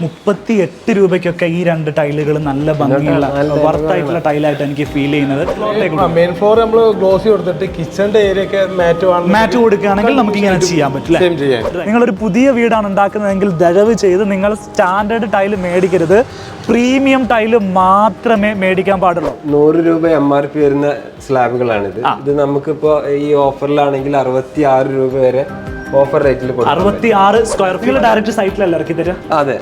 38 രൂപയ്ക്കൊക്കെ ഈ രണ്ട് ടൈലുകൾ നല്ല ഭംഗിയുള്ള വർത്തായിട്ടുള്ള ടൈലായിട്ട് എനിക്ക് ഫീൽ ചെയ്യുന്നത്. മെയിൻ ഫ്ലോർ നമ്മൾ ഗ്ലോസി കൊടുത്തിട്ട് കിച്ചണിന്റെ ഏരിയ ഒക്കെ മാറ്റ് കൊടുക്കുകയാണെങ്കിൽ നമുക്ക് ഇങ്ങനെ ചെയ്യാൻ പറ്റില്ല. നിങ്ങളൊരു പുതിയ വീടാണ് ഉണ്ടാക്കുന്നതെങ്കിൽ ദയവ് ചെയ്ത് നിങ്ങൾ സ്റ്റാൻഡേർഡ് ടൈല് മേടിക്കരുത്, പ്രീമിയം ടൈല് മാത്രമേ മേടിക്കാൻ പാടുള്ളൂ. 100 രൂപ MRP വരുന്ന സ്ലാബുകളാണിത്. ഇത് നമുക്കിപ്പോ ഈ ഓഫറിലാണെങ്കിൽ 66 രൂപ വരെ ഓഫർ റേറ്റിൽ 66 സ്ക്വയർ ഫീറ്റ് ഡയറക്റ്റ് സൈറ്റിലല്ല ഇറക്കി തരാം. അതെ,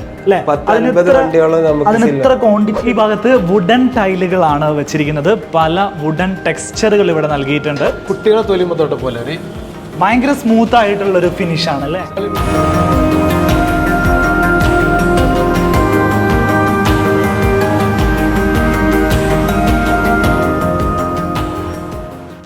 10-50 വണ്ടിയോളം നമുക്ക്. അതിന് ഇത്ര ക്വാണ്ടിറ്റി. ഭാഗത്ത് വുഡൻ ടൈലുകളാണ് വെച്ചിരിക്കുന്നത്, പല വുഡൻ ടെക്സ്ചറുകൾ ഇവിടെ നൽകിയിട്ടുണ്ട്. കുട്ടികളെ തൊലിമത്തോട്ട് പോലെ ഭയങ്കര സ്മൂത്ത് ആയിട്ടുള്ള ഒരു ഫിനിഷ് ആണ് അല്ലേ.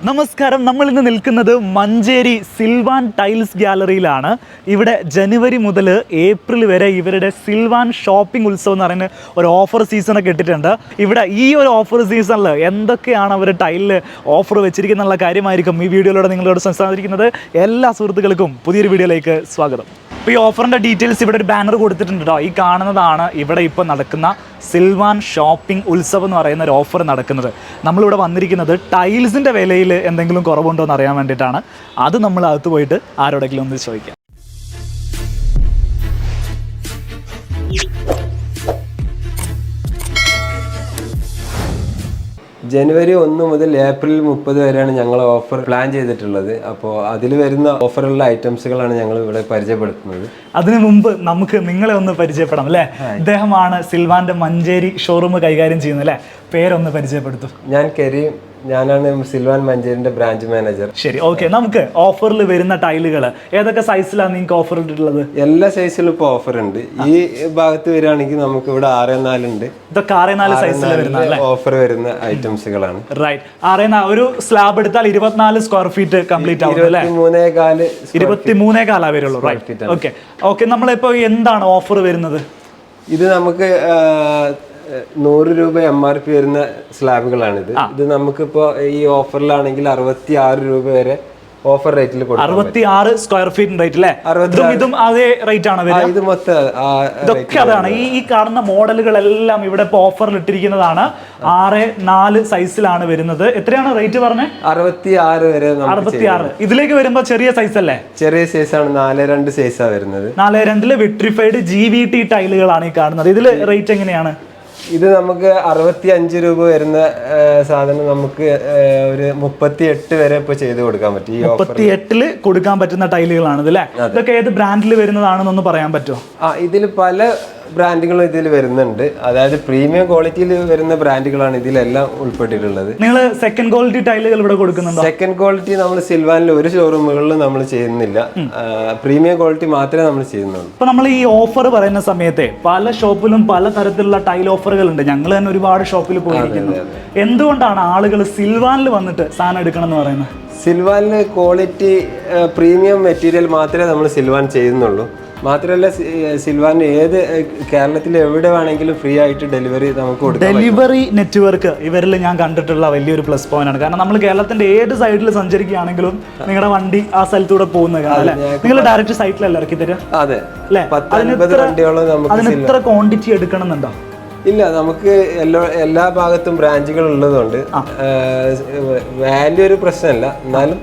നമസ്കാരം, നമ്മൾ ഇന്ന് നിൽക്കുന്നത് മഞ്ചേരി സിൽവാൻ ടൈൽസ് ഗാലറിയിലാണ്. ഇവിടെ ജനുവരി മുതൽ ഏപ്രിൽ വരെ ഇവരുടെ സിൽവാൻ ഷോപ്പിംഗ് ഉത്സവം എന്ന് പറയുന്ന ഒരു ഓഫർ സീസണൊക്കെ ഇട്ടിട്ടുണ്ട്. ഇവിടെ ഈ ഒരു ഓഫർ സീസണിൽ എന്തൊക്കെയാണ് അവർ ടൈലിൽ ഓഫർ വെച്ചിരിക്കുന്നുള്ള കാര്യമായിരിക്കും ഈ വീഡിയോയിലൂടെ നിങ്ങളോട് സംസാരിക്കുന്നത്. എല്ലാ സുഹൃത്തുക്കൾക്കും പുതിയൊരു വീഡിയോയിലേക്ക് സ്വാഗതം. അപ്പോൾ ഈ ഓഫറിൻ്റെ ഡീറ്റെയിൽസ് ഇവിടെ ഒരു ബാനർ കൊടുത്തിട്ടുണ്ട് കേട്ടോ. ഈ കാണുന്നതാണ് ഇവിടെ ഇപ്പോൾ നടക്കുന്ന സിൽവാൻ ഷോപ്പിംഗ് ഉത്സവം എന്ന് പറയുന്ന ഒരു ഓഫർ നടക്കുന്നത്. നമ്മളിവിടെ വന്നിരിക്കുന്നത് ടൈൽസിൻ്റെ വിലയിൽ എന്തെങ്കിലും കുറവുണ്ടോ എന്ന് അറിയാൻ വേണ്ടിയിട്ടാണ്. അത് നമ്മൾ അകത്ത് പോയിട്ട് ആരോടെങ്കിലും ഒന്ന് ചോദിക്കാം. ജനുവരി 1 മുതൽ ഏപ്രിൽ 30 വരെയാണ് ഞങ്ങൾ ഓഫർ പ്ലാൻ ചെയ്തിട്ടുള്ളത്. അപ്പോൾ അതിൽ വരുന്ന ഓഫറുള്ള ഐറ്റംസുകളാണ് ഞങ്ങൾ ഇവിടെ പരിചയപ്പെടുത്തുന്നത്. അതിനു മുമ്പ് നമുക്ക് നിങ്ങളെ ഒന്ന് പരിചയപ്പെടാം അല്ലേ. ഇദ്ദേഹമാണ് സിൽവാന്റെ മഞ്ചേരി ഷോറൂം കൈകാര്യം ചെയ്യുന്നത് അല്ലേ. പേരൊന്ന് പരിചയപ്പെടുത്തും. ഞാൻ കരീം, ഞാനാണ് സിൽവാൻ മഞ്ചേരിന്റെ ബ്രാഞ്ച് മാനേജർ. ശരി, ഓക്കെ. നമുക്ക് ഓഫറിൽ വരുന്ന ടൈലുകൾ ഏതൊക്കെ സൈസിലാണ് നിങ്ങൾക്ക് ഓഫർ ഇട്ടിട്ടുള്ളത്? എല്ലാ സൈസിലും ഇപ്പോൾ ഓഫർ ഉണ്ട്. ഈ ഭാഗത്ത് വരികയാണെങ്കിൽ നമുക്ക് ഇവിടെ 6-4 ഉണ്ട്. ഇതൊക്കെ 6-4 സൈസിൽ വരുന്ന ഓഫർ വരുന്ന ഐറ്റംസുകളാണ്. റൈറ്റ്. 6-4 ഒരു സ്ലാബ് എടുത്താൽ 24 സ്ക്വയർ ഫീറ്റ് കംപ്ലീറ്റ് ആവും അല്ലേ. 23.4 വരുള്ളൂ. Okay okay. നമ്മളിപ്പോ എന്താണ് ഓഫർ വരുന്നത്? ഇത് നമുക്ക് 100 രൂപ MRP വരുന്ന സ്ലാബുകളാണിത്. ഇത് നമുക്കിപ്പോ ഈ ഓഫറിലാണെങ്കിൽ 66 രൂപ വരെ ഓഫർ റേറ്റിൽ 66 സ്ക്വയർ ഫീറ്റ് റേറ്റ് അല്ലേ. ഇതും അതേ റേറ്റ് ആണ് വരുന്നത്. ഇത് മൊത്തം ഇതൊക്കെ അതാണ്. ഈ കാണുന്ന മോഡലുകളെല്ലാം ഇവിടെ ഇപ്പൊ ഓഫറിൽ ഇട്ടിരിക്കുന്നതാണ്. 6-4 സൈസിലാണ് വരുന്നത്. എത്രയാണ് റേറ്റ് പറഞ്ഞത്? 66 വരെ. 66. ഇതിലേക്ക് വരുമ്പോ ചെറിയ സൈസ് അല്ലേ? ചെറിയ സൈസാണ്, 4.2 സൈസാണ് വരുന്നത്. 4.2 വിട്രിഫൈഡ് GVT ടൈലുകളാണ് ഈ കാണുന്നത്. ഇതില് റേറ്റ് എങ്ങനെയാണ്? ഇത് നമുക്ക് 65 രൂപ വരുന്ന സാധനം നമുക്ക് ഒരു 38 വരെ ഇപ്പൊ ചെയ്ത് കൊടുക്കാൻ പറ്റും. 38 കൊടുക്കാൻ പറ്റുന്ന ടൈലുകളാണ് ഇത് അല്ലേ. ഇതൊക്കെ ഏത് ബ്രാൻഡിൽ വരുന്നതാണെന്നൊന്ന് പറയാൻ പറ്റുമോ? ഇതിൽ പല ബ്രാൻഡുകളും ഇതിൽ വരുന്നുണ്ട്. അതായത് പ്രീമിയം ക്വാളിറ്റിയിൽ വരുന്ന ബ്രാൻഡുകളാണ് ഇതിലെല്ലാം ഉൾപ്പെട്ടിട്ടുള്ളത്. നിങ്ങൾ സെക്കൻഡ് ക്വാളിറ്റി ടൈലുകൾ ഇവിടെ കൊടുക്കുന്നുണ്ടോ? സെക്കൻഡ് ക്വാളിറ്റി നമ്മൾ സിൽവാനിൽ ഒരു ഷോറൂമുകളിലും നമ്മൾ ചെയ്യുന്നില്ല. പ്രീമിയം ക്വാളിറ്റി മാത്രമേ നമ്മൾ ചെയ്യുന്നുള്ളൂ. ഇപ്പൊ നമ്മൾ ഈ ഓഫർ പറയുന്ന സമയത്തെ പല ഷോപ്പിലും പല തരത്തിലുള്ള ടൈൽ ഓഫറുകൾ ഉണ്ട്. ഞങ്ങൾ തന്നെ ഒരുപാട് ഷോപ്പിൽ പോയിരിക്കുന്നു. എന്തുകൊണ്ടാണ് ആളുകൾ സിൽവാനിൽ വന്നിട്ട് സാധനം എടുക്കണം എന്ന് പറയുന്നത്? സിൽവാനിൽ ക്വാളിറ്റി പ്രീമിയം മെറ്റീരിയൽ മാത്രമേ നമ്മൾ സിൽവാൻ ചെയ്യുന്നുള്ളൂ. മാത്രമല്ല സിൽവാൻ ഏത് കേരളത്തിൽ എവിടെ വേണമെങ്കിലും ഫ്രീ ആയിട്ട് ഡെലിവറി നമുക്ക് കൊടുക്കാം. ഡെലിവറി നെറ്റ്വർക്ക് ഇവരിൽ ഞാൻ കണ്ടിട്ടുള്ള വലിയൊരു പ്ലസ് പോയിന്റ് ആണ്. കാരണം നമ്മൾ കേരളത്തിന്റെ ഏത് സൈഡിൽ സഞ്ചരിക്കുകയാണെങ്കിലും നിങ്ങളുടെ വണ്ടി ആ സ്ഥലത്തൂടെ പോകുന്നത് അല്ലേ. നിങ്ങൾ ഡയറക്റ്റ് സൈറ്റിലല്ല ഇറക്കി തരാം. അതെ അല്ലേ. 10-50 വണ്ടിയോളം നമുക്ക്. അതിന് ഇത്ര ക്വാണ്ടിറ്റി എടുക്കണമെന്നുണ്ടോ? ഇല്ല, നമുക്ക് എല്ലാ ഭാഗത്തും ബ്രാഞ്ചുകൾ ഉള്ളതുകൊണ്ട് വാല്യൂ ഒരു പ്രശ്നമല്ല. എന്നാലും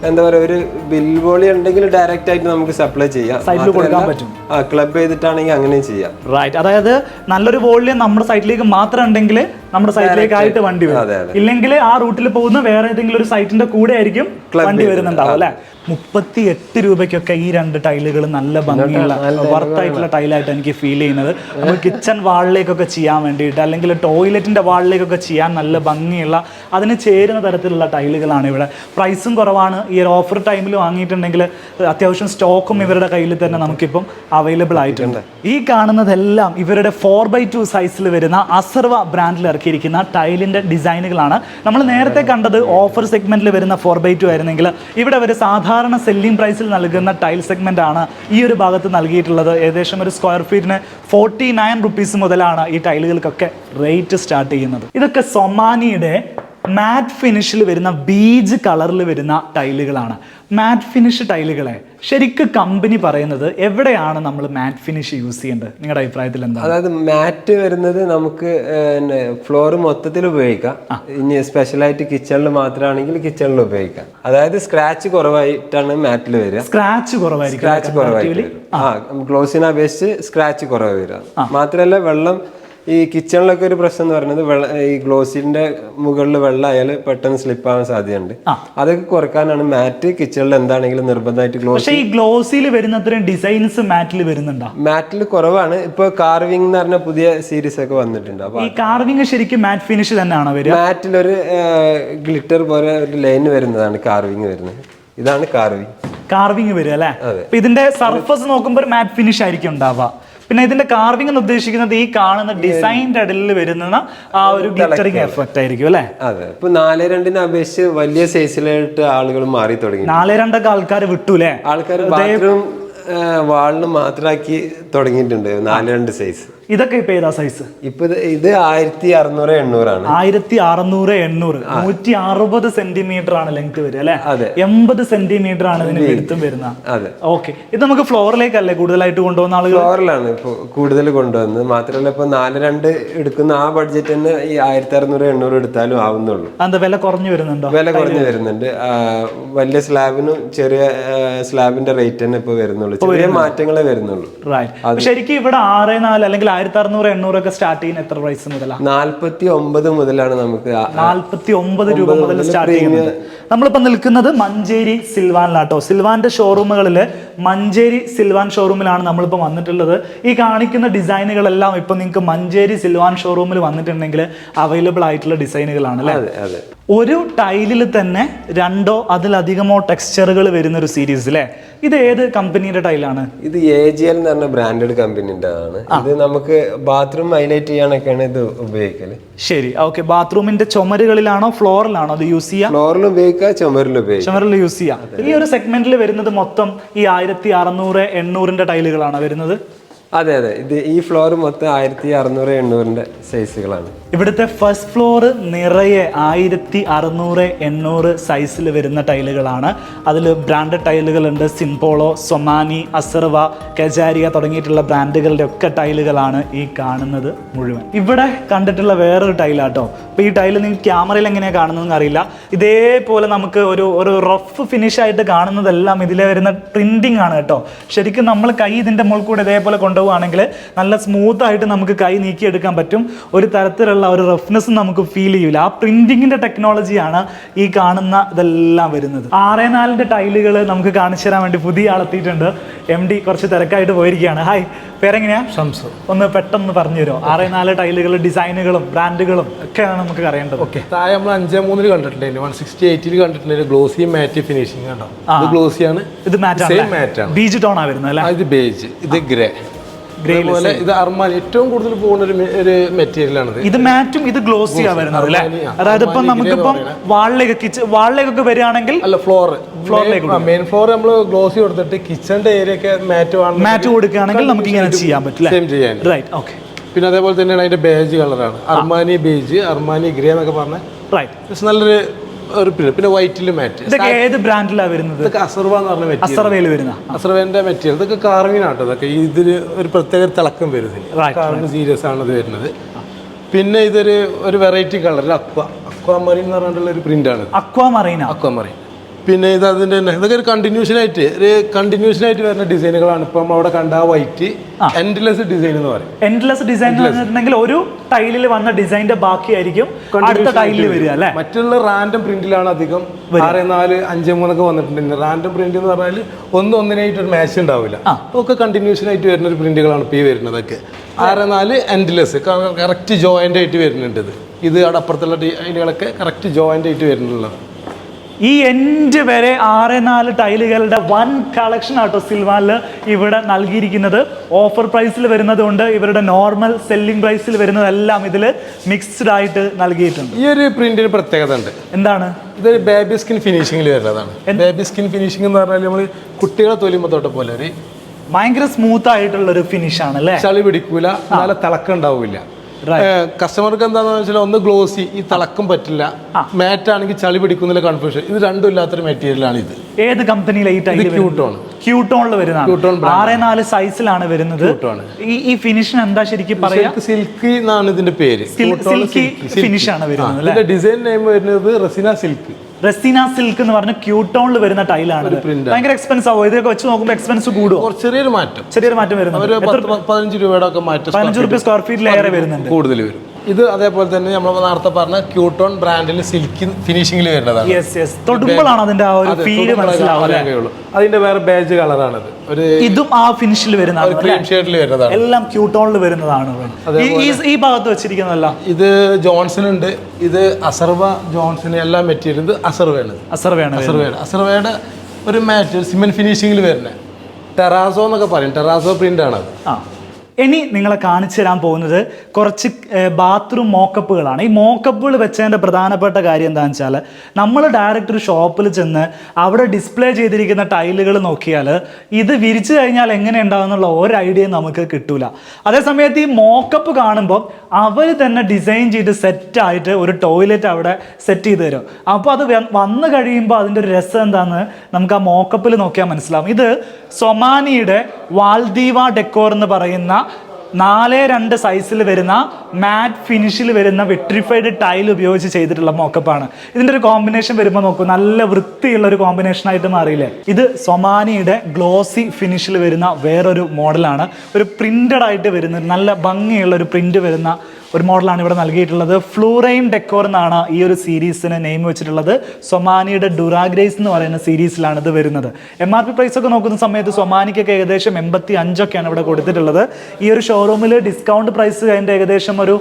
എന്താ പറയുക, ഒരു ബിൽ വോളി ഉണ്ടെങ്കിൽ ഡയറക്റ്റ് ആയിട്ട് നമുക്ക് സപ്ലൈ ചെയ്യാം. സൈറ്റിൽ കൊടുക്കാൻ പറ്റും. ക്ലബ് ചെയ്തിട്ടാണെങ്കിൽ അങ്ങനെ ചെയ്യാം. റൈറ്റ്. അതായത് നല്ലൊരു വോളിയം നമ്മുടെ സൈറ്റിലേക്ക് മാത്രം ഉണ്ടെങ്കിൽ നമ്മുടെ സൈറ്റിലേക്ക് ആയിട്ട് വണ്ടി വരും. ഇല്ലെങ്കിൽ ആ റൂട്ടിൽ പോകുന്ന വേറെ ഏതെങ്കിലും ഒരു സൈറ്റിന്റെ കൂടെ ആയിരിക്കും വണ്ടി വരുന്നുണ്ടാവും അല്ലെ. 38 രൂപയ്ക്കൊക്കെ ഈ രണ്ട് ടൈലുകൾ നല്ല ഭംഗിയുള്ള വർത്തായിട്ടുള്ള ടൈലായിട്ട് എനിക്ക് ഫീൽ ചെയ്യുന്നത്. നമുക്ക് കിച്ചൺ വാളിലേക്കൊക്കെ ചെയ്യാൻ വേണ്ടിയിട്ട് അല്ലെങ്കിൽ ടോയ്ലറ്റിന്റെ വാളിലേക്കൊക്കെ ചെയ്യാൻ നല്ല ഭംഗിയുള്ള അതിന് ചേരുന്ന തരത്തിലുള്ള ടൈലുകളാണ് ഇവിടെ. പ്രൈസും കുറവാണ്. ഈ ഒരു ഓഫർ ടൈമിൽ വാങ്ങിയിട്ടുണ്ടെങ്കിൽ അത്യാവശ്യം സ്റ്റോക്കും ഇവരുടെ കയ്യിൽ തന്നെ നമുക്കിപ്പം അവൈലബിൾ ആയിട്ടുണ്ട്. ഈ കാണുന്നതെല്ലാം ഇവരുടെ 4x2 സൈസിൽ വരുന്ന അസർവ ബ്രാൻഡിൽ ഇറക്കിയിരിക്കുന്ന ടൈലിന്റെ ഡിസൈനുകളാണ്. നമ്മൾ നേരത്തെ കണ്ടത് ഓഫർ സെഗ്മെന്റിൽ വരുന്ന 4x2 ആയിരുന്നെങ്കിൽ ഇവിടെ ഒരു സാധാരണ സെല്ലിംഗ് പ്രൈസിൽ നൽകുന്ന ടൈൽ സെഗ്മെന്റ് ആണ് ഈ ഒരു ഭാഗത്ത് നൽകിയിട്ടുള്ളത്. ഏകദേശം ഒരു സ്ക്വയർ ഫീറ്റിന് 49 റുപ്പീസ് മുതലാണ് ഈ ടൈലുകൾക്കൊക്കെ റേറ്റ് സ്റ്റാർട്ട് ചെയ്യുന്നത്. ഇതൊക്കെ സൊമാനിയുടെ മാറ്റ് ഫിനിഷിൽ വരുന്ന ബീജ് കളറിൽ വരുന്ന ടൈലുകളാണ്. മാറ്റ് ഫിനിഷ് ടൈലുകളെ ശരിക്കും കമ്പനി പറയുന്നത് എവിടെയാണ് നമ്മൾ മാറ്റ് ഫിനിഷ് യൂസ് ചെയ്യേണ്ടത്? നിങ്ങളുടെ അഭിപ്രായത്തിൽ എന്താ? അതായത് മാറ്റ് വരുന്നത് നമുക്ക് ഫ്ലോർ മൊത്തത്തിൽ ഉപയോഗിക്കാം. ഇനി സ്പെഷ്യലായിട്ട് കിച്ചണിൽ മാത്രമാണെങ്കിൽ കിച്ചണിൽ ഉപയോഗിക്കാം. അതായത് സ്ക്രാച്ച് കുറവായിട്ടാണ് മാറ്റിൽ വരിക. സ്ക്രാച്ച് കുറവായിരിക്കും. സ്ക്രാച്ച് കുറവായിട്ട് ഗ്ലോസിനെ അപേക്ഷിച്ച് സ്ക്രാച്ച് കുറവ് വരിക. മാത്രമല്ല വെള്ളം ഈ കിച്ചണിലൊക്കെ ഒരു പ്രശ്നം എന്ന് പറയുന്നത് ഈ ഗ്ലോസിന്റെ മുകളിൽ വെള്ളം ആയാൽ പെട്ടെന്ന് സ്ലിപ്പ് ആവാൻ സാധ്യതയുണ്ട്. അതൊക്കെ കുറക്കാനാണ് മാറ്റ് കിച്ചണിൽ എന്താണെങ്കിലും നിർബന്ധമായിട്ട് ഗ്ലോസ്. പക്ഷേ ഈ ഗ്ലോസിൽ വരുന്നത്രയും ഡിസൈൻസ് മാറ്റിൽ വരുന്നുണ്ടോ? മാറ്റിൽ കുറവാണ്. ഇപ്പൊ കാർവിംഗ് എന്ന് പറഞ്ഞ പുതിയ സീരീസ് ഒക്കെ വന്നിട്ടുണ്ട്. അപ്പൊ ഈ കാർവിംഗ് ശരിക്കും മാറ്റ് ഫിനിഷ് തന്നെയാണോ വരിക? മാറ്റിൽ ഒരു ഗ്ലിറ്റർ പോലെ ഒരു ലൈൻ വരുന്നതാണ് കാർവിംഗ് വരുന്നത്. ഇതാണ് കാർവിംഗ് വരിക അല്ലേ? അപ്പൊ ഇതിന്റെ സർഫസ് നോക്കുമ്പോൾ ഒരു മാറ്റ് ഫിനിഷ് ആയിരിക്കും ഉണ്ടാവുക. പിന്നെ ഇതിന്റെ കാർവിംഗ് എന്ന് ഉദ്ദേശിക്കുന്നത് ഈ കാണുന്ന ഡിസൈൻ്റെ ഇടയിൽ വരുന്ന ആ ഒരു ഗ്ലിറ്ററിംഗ് എഫക്റ്റ് ആയിരിക്കും അല്ലേ? അതെ. ഇപ്പൊ 4.2 അപേക്ഷിച്ച് വലിയ സൈസിലായിട്ട് ആളുകൾ മാറി തുടങ്ങി. 4.2 ആൾക്കാർ വിട്ടൂലേ? ആൾക്കാർ ബാത്റൂം വാളിന് മാത്രമാക്കി തുടങ്ങിയിട്ടുണ്ട് 4.2 സൈസ്. ഇതൊക്കെ ഇപ്പൊ ഏതാ സൈസ്? ഇപ്പൊ ഇത് 1600 800 ആണ്. 1600 800 160 സെന്റിമീറ്റർ ആണ് ലെങ്ത് വരിക അല്ലെ? 80 സെന്റിമീറ്റർ ആണ് ഇതിന് എടുത്തും വരുന്നത്. ഓക്കെ, ഇത് നമുക്ക് ഫ്ലോറിലേക്കല്ലേ കൂടുതലായിട്ട് കൊണ്ടുപോകുന്ന ആളുകൾ? ഫ്ലോറിലാണ് ഇപ്പൊ കൂടുതൽ കൊണ്ടുവന്നത്. മാത്രമല്ല ഇപ്പൊ 4.2 എടുക്കുന്ന ആ ബഡ്ജറ്റ് തന്നെ ഈ 1600 800 എടുത്താലും ആവുന്നുള്ളൂ. എന്താ വില കുറഞ്ഞു വരുന്നുണ്ടോ? വില കുറഞ്ഞു വരുന്നുണ്ട്. വലിയ സ്ലാബിനും ചെറിയ സ്ലാബിന്റെ റേറ്റ് തന്നെ ഇപ്പൊ വരുന്നുള്ളൂ. ചെറിയ മാറ്റങ്ങളെ വരുന്നുള്ളൂ. ശരിക്കും ഇവിടെ 6,400 അല്ലെങ്കിൽ 1600 800 ഒക്കെ സ്റ്റാർട്ട് ചെയ്യുന്ന എത്ര പ്രൈസ് മുതലാണ്? 49 മുതലാണ് നമുക്ക് 49 രൂപ മുതൽ സ്റ്റാർട്ട് ചെയ്യുന്നത്. നമ്മളിപ്പോ നിൽക്കുന്നത് മഞ്ചേരി സിൽവാനിലാട്ടോ. സിൽവാന്റെ ഷോറൂമുകളിൽ മഞ്ചേരി സിൽവാൻ ഷോറൂമിലാണ് നമ്മളിപ്പോൾ വന്നിട്ടുള്ളത്. ഈ കാണിക്കുന്ന ഡിസൈനുകളെല്ലാം ഇപ്പൊ നിങ്ങൾക്ക് മഞ്ചേരി സിൽവാൻ ഷോറൂമിൽ വന്നിട്ടുണ്ടെങ്കിൽ അവൈലബിൾ ആയിട്ടുള്ള ഡിസൈനുകളാണ് അല്ലേ? ഒരു ടൈലിൽ തന്നെ 2ഓ അതിലധികമോ ടെക്സ്ചറുകൾ വരുന്ന ഒരു സീരീസ് അല്ലേ? ഇത് ഏത് കമ്പനിയുടെ ടൈലാണ്? ഇത് AGL എന്ന് പറഞ്ഞ ബ്രാൻഡഡ് കമ്പനിന്റെ ആണ്. ഇത് നമുക്ക് ബാത്റൂം ഹൈലൈറ്റ് ചെയ്യാനൊക്കെയാണ് ഇത് ഉപയോഗിക്കല്. ശരി, ഓക്കെ. ബാത്റൂമിന്റെ ചുമരുകളിലാണോ ഫ്ലോറിലാണോ അത് യൂസ് ചെയ്യാം? ഫ്ലോറിൽ ഉപയോഗിക്കാം, ചുമരിൽ യൂസ് ചെയ്യാം. ഈ ഒരു സെഗ്മെന്റിൽ വരുന്നത് മൊത്തം ഈ 1600 800 ടൈലുകളാണ് വരുന്നത്. അതെ. ഇത് ഈ ഫ്ലോർ മൊത്തം 1600 800 സൈസുകളാണ്. ഇവിടുത്തെ ഫസ്റ്റ് ഫ്ലോർ നിറയെ 1600 800 സൈസിൽ വരുന്ന ടൈലുകളാണ്. അതിൽ ബ്രാൻഡഡ് ടൈലുകളുണ്ട്. സിംപോളോ, സൊമാനി, അസർവ, കെജാരിയ തുടങ്ങിയിട്ടുള്ള ബ്രാൻഡുകളുടെ ഒക്കെ ടൈലുകളാണ് ഈ കാണുന്നത് മുഴുവൻ. ഇവിടെ കണ്ടിട്ടുള്ള വേറൊരു ടൈലാട്ടോ. അപ്പോൾ ഈ ടൈല് നിങ്ങൾക്ക് ക്യാമറയിൽ എങ്ങനെയാണ് കാണുന്നതെന്ന് അറിയില്ല. ഇതേപോലെ നമുക്ക് ഒരു റഫ് ഫിനിഷ് ആയിട്ട് കാണുന്നതെല്ലാം ഇതിലെ വരുന്ന പ്രിന്റിംഗ് ആണ് കേട്ടോ. ശരിക്കും നമ്മൾ കൈ ഇതിൻ്റെ മുകളിൽ കൂടെ ഇതേപോലെ കൊണ്ടുപോവുകയാണെങ്കിൽ നല്ല സ്മൂത്ത് ആയിട്ട് നമുക്ക് കൈ നീക്കിയെടുക്കാൻ പറ്റും. ഒരു തരത്തിലുള്ള ഒരു റഫ്നെസ് നമുക്ക് ഫീൽ ചെയ്യില്ല. ആ പ്രിന്റിങ്ങിന്റെ ടെക്നോളജിയാണ് ഈ കാണുന്ന ഇതെല്ലാം വരുന്നത്. 6.4 ടൈലുകൾ നമുക്ക് കാണിച്ചു തരാൻ വേണ്ടി പുതിയ ആളെത്തിയിട്ടുണ്ട്. MD കുറച്ച് തിരക്കായിട്ട് പോയിരിക്കുകയാണ്. ഹായ്, പേരെങ്ങനെയാ? ഷംസു. ഒന്ന് പെട്ടെന്ന് പറഞ്ഞു തരുമോ? 6.4 ടൈലുകൾ, ഡിസൈനുകളും ബ്രാൻഡുകളും ഒക്കെയാണ് നമുക്ക് അറിയേണ്ടത്. ഓക്കെ, താഴെ നമ്മൾ 5.3 കണ്ടിട്ടുണ്ടായിരുന്നു, 168 കണ്ടിട്ടുണ്ടായിരുന്നു. ഗ്ലോസി മാറ്റ് ഫിനിഷിംഗ് കണ്ടോ? ഇത് ഗ്ലോസിയാണ്, ഇത് മാറ്റാണ്. ബീജ് ടോൺ ആ വരുന്നത് അല്ലേ? ഇത് ബേജ്, ഇത് ഗ്രേ. പോലെ ഇത് അർമാനി ഏറ്റവും കൂടുതൽ പോകുന്ന ഒരു മെറ്റീരിയൽ ആണ്. ഇത് മാറ്റും ഇത് ഗ്ലോസിയാ വരുന്നത് അല്ലേ? അതായത് ഇപ്പം നമുക്കിപ്പം വാളിലേക്കൊക്കെ വരികയാണെങ്കിൽ അല്ല ഫ്ലോറിലേക്ക് മെയിൻ ഫ്ലോർ നമ്മൾ ഗ്ലോസി കൊടുത്തിട്ട് കിച്ചണിന്റെ ഏരിയ ഒക്കെ മാറ്റ് കൊടുക്കുകയാണെങ്കിൽ നമുക്ക് ഇങ്ങനെ ചെയ്യാൻ പറ്റില്ല. Right, okay. പിന്നെ അതേപോലെ തന്നെയാണ് അതിന്റെ ബേജ് കളറാണ്. അർമാനി ബേജ്, അർമാനി ഗ്രേ എന്നൊക്കെ പറഞ്ഞ റൈറ്റ്. നല്ലൊരു പിന്നെ വൈറ്റിൽ മാറ്റ്. ഇതൊക്കെ ഏത് ബ്രാൻഡിലാണ് വരുന്നത്? ഇതൊക്കെ അസർവ എന്ന് പറഞ്ഞ മെറ്റീരിയൽ. അസർവയിൽ വരുന്ന അസർവേന്റെ മെറ്റീരിയൽ. ഇതൊക്കെ കാർവിനാട്ടോ. ഇതൊക്കെ ഇതിന് ഒരു പ്രത്യേക തിളക്കം വരുന്നത്. കാർവിൻ സീരിയസ് ആണ് ഇത് വരുന്നത്. പിന്നെ ഇതൊരു വെറൈറ്റി കളർ അക്വാമറീൻ എന്ന് പറഞ്ഞിട്ടുള്ള ഒരു പ്രിന്റ് ആണ്. അക്വാമറീൻ. പിന്നെ ഇത് അതിന്റെ ഇതൊക്കെ ഒരു കണ്ടിന്യൂഷൻ ആയിട്ട് വരുന്ന ഡിസൈനുകളാണ്. ഇപ്പം അവിടെ കണ്ട വൈറ്റ് എൻഡ്ലെസ് ഡിസൈൻ എന്ന് പറയും. എൻഡ്ലെസ് ഡിസൈൻ എന്ന് പറഞ്ഞിട്ടുണ്ടെങ്കിൽ ഒരു ടൈലിൽ വന്ന ഡിസൈന്റെ ബാക്കിയായിരിക്കും അടുത്ത ടൈലിൽ വരിക അല്ലേ? മറ്റുള്ള റാൻഡം പ്രിന്റിലാണ് അധികം 6.4 5.3 ഒക്കെ വന്നിട്ടുണ്ട്. റാൻഡം പ്രിന്റ് എന്ന് പറഞ്ഞാൽ ഒന്നിനായിട്ട് ഒരു മാച്ച് ഉണ്ടാവില്ല. ഒക്കെ കണ്ടിന്യൂഷൻ ആയിട്ട് വരുന്ന ഒരു പ്രിന്റുകളാണ് ഇപ്പോൾ ഈ വരുന്നതൊക്കെ. 6.4 എൻഡ്ലെസ് കറക്റ്റ് ജോയിന്റ് ആയിട്ട് വരുന്നുണ്ട്. ഇത് അവിടെ അപ്പുറത്തുള്ള ടൈലുകളൊക്കെ കറക്റ്റ് ജോയിന്റ് ആയിട്ട് വരുന്നുള്ളത്. ഈ എൻഡ് വരെ 6.4 ടൈലുകളുടെ വൻ കളക്ഷൻ ആട്ടോ സിൽവാനിൽ ഇവിടെ നൽകിയിരിക്കുന്നത്. ഓഫർ പ്രൈസിൽ വരുന്നതുകൊണ്ട് ഇവരുടെ നോർമൽ സെല്ലിംഗ് പ്രൈസിൽ വരുന്നതെല്ലാം ഇതിൽ മിക്സ്ഡ് ആയിട്ട് നൽകിയിട്ടുണ്ട്. ഈ ഒരു പ്രിന്റിന് പ്രത്യേകത ഉണ്ട്. എന്താണ്? ഇതൊരു ബേബി സ്കിൻ ഫിനിഷിംഗിൽ വരുന്നതാണ്. ബേബി സ്കിൻ ഫിനിഷിംഗ് എന്ന് പറഞ്ഞാൽ നമ്മൾ കുട്ടികളെ തൊലിമത്തോട്ടെ പോലെ ഒരു ഭയങ്കര സ്മൂത്ത് ആയിട്ടുള്ള ഒരു ഫിനിഷ് ആണ് അല്ലേ? ചളി പിടിക്കൂല, നല്ല തിളക്കം ഉണ്ടാവില്ല. കസ്റ്റമർക്ക് എന്താണെന്ന് വെച്ചാൽ ഒന്ന് ഗ്ലോസി, ഈ തിളക്കം പറ്റില്ല, മാറ്റ് ആണെങ്കിൽ ചളി പിടിക്കുന്നില്ല കൺഫ്യൂഷൻ. ഇത് രണ്ടും ഇല്ലാത്തൊരു മെറ്റീരിയലാണ് ഇത്. ഏത് കമ്പനിയിലെ ഈ ടൈൽ? ക്യൂട്ടോൺ. ക്യൂട്ടോണിൽ വരുന്നതാണ്. 6-4 സൈസിലാണ് വരുന്നത്. ഈ ഫിനിഷിന് എന്താ ശരിക്കും പറയാ? സിൽക്കി എന്നാണ് ഇതിന്റെ പേര്. സിൽക്കി ഫിനിഷ് ആണ് വരുന്നത്. ഇതിന്റെ ഡിസൈൻ നെയിം വരുന്നത് റെസിന സിൽക്ക്. റെസിന സിൽക്ക് എന്ന് പറഞ്ഞ ക്യൂട്ടോണിൽ വരുന്ന ടൈലാണ്. ഭയങ്കര എക്സ്പെൻസ് ആവും. ഇതൊക്കെ വെച്ച് നോക്കുമ്പോൾ എക്സ്പെൻസ് കൂടുമോ? ചെറിയൊരു മാറ്റം വരുന്നത്. 15 രൂപയുടെ ഒക്കെ മാറ്റം. 15 രൂപ സ്ക്വയർ ഫീറ്റിലേറെ വരുന്നുണ്ട്. കൂടുതൽ വരും. ഇത് അതേപോലെ തന്നെ നമ്മൾ നേരത്തെ പറഞ്ഞ ക്യൂട്ടോൺ ബ്രാൻഡിൽ സിൽക്കി ഫിനിഷിംഗിൽ വരുന്നതാണ്. തൊടുമ്പോഴാണ് അതിന്റെ ആ ഒരു ഫീല് മനസ്സിലാവുക. അതിന്റെ വേറെ ബേജ് കളറാണത്. ഇതും ആ ഫിനിഷിൽ വരുന്നതാണ്. ക്രീം ഷെയ്ഡിൽ വരുന്നതാണ്. എല്ലാം ക്യൂട്ടോണിൽ വരുന്നതാണ്. ഈ ഭാഗത്ത് വെച്ചിരിക്കുന്നതല്ല. ഇത് ജോൺസൺ ഉണ്ട്. ഇത് അസർവ ജോൺസൺ എല്ലാ മെറ്റീരിയൽ. ഇത് അസർവയുടെ ഒരു മാറ്റ് സിമെന്റ് ഫിനിഷിംഗിൽ വരുന്നത്. ടെറാസോ എന്നൊക്കെ പറയും. ടെറാസോ പ്രിന്റ് ആണ് അത്. ഇനി നിങ്ങളെ കാണിച്ചു തരാൻ പോകുന്നത് കുറച്ച് ബാത്റൂം മോക്കപ്പുകളാണ്. ഈ മോക്കപ്പുകൾ വെച്ചതിൻ്റെ പ്രധാനപ്പെട്ട കാര്യം എന്താണെന്ന് വെച്ചാൽ, നമ്മൾ ഡയറക്റ്റ് ഒരു ഷോപ്പിൽ ചെന്ന് അവിടെ ഡിസ്പ്ലേ ചെയ്തിരിക്കുന്ന ടൈലുകൾ നോക്കിയാൽ ഇത് വിരിച്ചു കഴിഞ്ഞാൽ എങ്ങനെ ഉണ്ടാകുന്നുള്ള ഒരു ഐഡിയയും നമുക്ക് കിട്ടൂല. അതേസമയത്ത് ഈ മോക്കപ്പ് കാണുമ്പോൾ അവർ തന്നെ ഡിസൈൻ ചെയ്ത് സെറ്റായിട്ട് ഒരു ടോയ്ലറ്റ് അവിടെ സെറ്റ് ചെയ്ത് തരും. അപ്പോൾ അത് വന്നു കഴിയുമ്പോൾ അതിൻ്റെ ഒരു രസം എന്താണെന്ന് നമുക്ക് ആ മോക്കപ്പിൽ നോക്കിയാൽ മനസ്സിലാവും. ഇത് സൊമാനിയുടെ വാൽദീവ ഡെക്കോർ എന്ന് പറയുന്ന 4-2 സൈസിൽ വരുന്ന മാറ്റ് ഫിനിഷിൽ വരുന്ന വിട്രിഫൈഡ് ടൈൽ ഉപയോഗിച്ച് ചെയ്തിട്ടുള്ള മോക്കപ്പാണ്. ഇതിൻ്റെ ഒരു കോമ്പിനേഷൻ വരുമ്പോൾ നോക്കൂ, നല്ല വൃത്തിയുള്ള ഒരു കോമ്പിനേഷൻ ആയിട്ട് മാറിയില്ലേ. ഇത് സൊമാനിയുടെ ഗ്ലോസി ഫിനിഷിൽ വരുന്ന വേറൊരു മോഡലാണ്. ഒരു പ്രിന്റഡ് ആയിട്ട് വരുന്ന നല്ല ഭംഗിയുള്ള ഒരു പ്രിന്റ് വരുന്ന ഒരു മോഡലാണ് ഇവിടെ നൽകിയിട്ടുള്ളത്. ഫ്ലൂറൈൻ ഡെക്കോർ എന്നാണ് ഈ ഒരു സീരീസിന് നെയിം വെച്ചിട്ടുള്ളത്. സൊമാനിയുടെ ഡുറാഗ്രേസ് എന്ന് പറയുന്ന സീരീസിലാണ് ഇത് വരുന്നത്. MRP പ്രൈസ് ഒക്കെ നോക്കുന്ന സമയത്ത് സൊമാനിക്കൊക്കെ ഏകദേശം 85 ഇവിടെ കൊടുത്തിട്ടുള്ളത്. ഈ ഒരു ഷോറൂമിൽ ഡിസ്കൗണ്ട് പ്രൈസ് അതിൻ്റെ ഏകദേശം ഒരു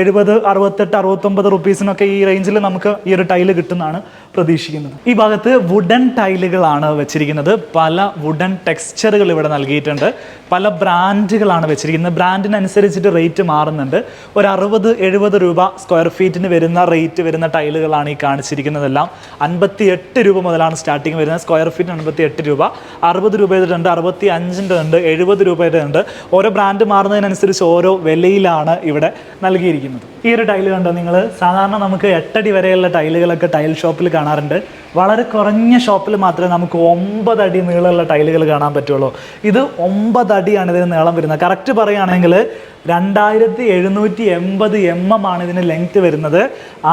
70, 68, 69 റുപ്പീസിനൊക്കെ ഈ റേഞ്ചിൽ നമുക്ക് ഈ ഒരു ടൈല് കിട്ടുന്നതാണ് പ്രതീക്ഷിക്കുന്നത്. ഈ ഭാഗത്ത് വുഡൻ ടൈലുകളാണ് വെച്ചിരിക്കുന്നത്. പല വുഡൻ ടെക്സ്ചറുകൾ ഇവിടെ നൽകിയിട്ടുണ്ട്. പല ബ്രാൻഡുകളാണ് വെച്ചിരിക്കുന്നത്. ബ്രാൻഡിനനുസരിച്ചിട്ട് റേറ്റ് മാറുന്നുണ്ട്. ഒരു 60-70 രൂപ സ്ക്വയർ ഫീറ്റിന് വരുന്ന റേറ്റ് വരുന്ന ടൈലുകളാണ് ഈ കാണിച്ചിരിക്കുന്നതെല്ലാം. 58 രൂപ മുതലാണ് സ്റ്റാർട്ടിങ് വരുന്നത്. സ്ക്വയർ ഫീറ്റിന് 58 രൂപ, 60 രൂപയുടെ ഉണ്ട്, 65 ഉണ്ട്, 70 രൂപയുടെ ഉണ്ട്. ഓരോ ബ്രാൻഡ് മാറുന്നതിനനുസരിച്ച് ഓരോ വിലയിലാണ് ഇവിടെ നൽകിയിരിക്കുന്നത്. ഈ ഒരു ടൈല് കണ്ടോ നിങ്ങൾ? സാധാരണ നമുക്ക് 8 അടി വരെയുള്ള ടൈലുകളൊക്കെ ടൈൽ ഷോപ്പിൽ കാണാറുണ്ട്. വളരെ കുറഞ്ഞ ഷോപ്പിൽ മാത്രമേ നമുക്ക് 9 അടി നീളമുള്ള ടൈലുകൾ കാണാൻ പറ്റുള്ളൂ. ഇത് 9 അടിയാണ് ഇതിന് നീളം വരുന്നത്. കറക്റ്റ് പറയുകയാണെങ്കിൽ 2780 mm ആണ് ഇതിന് ലെങ്ത് വരുന്നത്.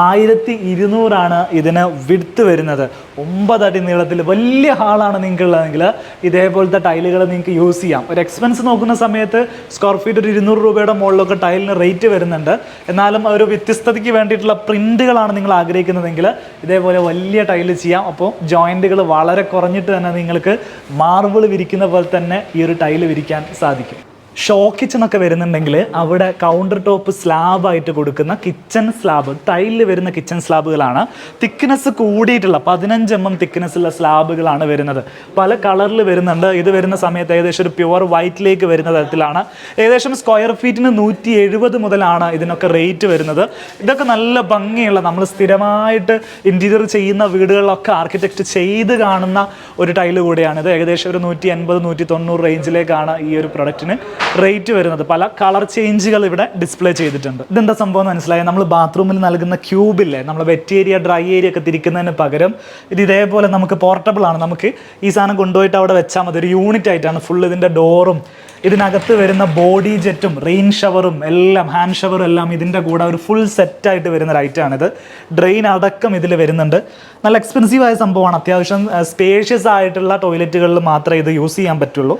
1200 ആണ് ഇതിന് വിഡ്ത്ത് വരുന്നത്. 9 അടി നീളത്തിൽ വലിയ ഹാളാണ് നിങ്ങൾക്ക് ഉള്ളതെങ്കിൽ ഇതേപോലത്തെ ടൈലുകൾ നിങ്ങൾക്ക് യൂസ് ചെയ്യാം. ഒരു എക്സ്പെൻസ് നോക്കുന്ന സമയത്ത് സ്ക്വയർ ഫീറ്റ് ഒരു 200 രൂപയുടെ മുകളിലൊക്കെ ടൈലിന് റേറ്റ് വരുന്നുണ്ട്. എന്നാലും ഒരു വ്യത്യസ്തതയ്ക്ക് വേണ്ടിയിട്ടുള്ള പ്രിന്റുകളാണ് നിങ്ങൾ ആഗ്രഹിക്കുന്നതെങ്കിൽ ഇതേപോലെ വലിയ ടൈല് ചെയ്യാം. അപ്പോൾ ജോയിന്റുകൾ വളരെ കുറഞ്ഞിട്ട് തന്നെ നിങ്ങൾക്ക് മാർബിൾ വിരിക്കുന്ന പോലെ തന്നെ ഈ ഒരു ടൈല് വിരിക്കാൻ സാധിക്കും. ഷോ കിച്ചൺ ഒക്കെ വരുന്നുണ്ടെങ്കിൽ അവിടെ കൗണ്ടർ ടോപ്പ് സ്ലാബായിട്ട് കൊടുക്കുന്ന കിച്ചൺ സ്ലാബ്, ടൈലിൽ വരുന്ന കിച്ചൺ സ്ലാബുകളാണ്. തിക്നെസ് കൂടിയിട്ടുള്ള 15 mm തിക്നെസ്സുള്ള സ്ലാബുകളാണ് വരുന്നത്. പല കളറിൽ വരുന്നുണ്ട്. ഇത് വരുന്ന സമയത്ത് ഏകദേശം ഒരു പ്യുവർ വൈറ്റിലേക്ക് വരുന്ന തരത്തിലാണ്. ഏകദേശം സ്ക്വയർ ഫീറ്റിന് 170 മുതലാണ് ഇതിനൊക്കെ റേറ്റ് വരുന്നത്. ഇതൊക്കെ നല്ല ഭംഗിയുള്ള, നമ്മൾ സ്ഥിരമായിട്ട് ഇൻറ്റീരിയർ ചെയ്യുന്ന വീടുകളിലൊക്കെ ആർക്കിടെക്റ്റ് ചെയ്ത് കാണുന്ന ഒരു ടൈല് കൂടിയാണ്. ഇത് ഏകദേശം ഒരു 180-190 റേഞ്ചിലേക്കാണ് ഈ ഒരു പ്രൊഡക്റ്റിന് റേറ്റ് വരുന്നത്. പല കളർ ചേഞ്ചുകൾ ഇവിടെ ഡിസ്പ്ലേ ചെയ്തിട്ടുണ്ട്. ഇതെന്താ സംഭവം എന്ന് മനസ്സിലായി? നമ്മൾ ബാത്റൂമിൽ നൽകുന്ന ക്യൂബില്ലേ, നമ്മൾ വെറ്റ് ഏരിയ ഡ്രൈ ഏരിയ ഒക്കെ തിരിക്കുന്നതിന് പകരം ഇത് ഇതേപോലെ നമുക്ക് പോർട്ടബിൾ ആണ്. നമുക്ക് ഈ സാധനം കൊണ്ടുപോയിട്ട് അവിടെ വെച്ചാൽ മതി. ഒരു യൂണിറ്റ് ആയിട്ടാണ് ഫുൾ. ഇതിൻ്റെ ഡോറും ഇതിനകത്ത് വരുന്ന ബോഡി ജെറ്റും റെയിൻ ഷവറും എല്ലാം, ഹാൻഡ് ഷവറും എല്ലാം ഇതിൻ്റെ കൂടെ ഒരു ഫുൾ സെറ്റായിട്ട് വരുന്ന ഒരു ഐറ്റമാണിത്. ഡ്രെയിൻ അടക്കം ഇതിൽ വരുന്നുണ്ട്. നല്ല എക്സ്പെൻസീവായ സംഭവമാണ്. അത്യാവശ്യം സ്പേഷ്യസ് ആയിട്ടുള്ള ടോയ്ലറ്റുകളിൽ മാത്രമേ ഇത് യൂസ് ചെയ്യാൻ പറ്റുള്ളൂ.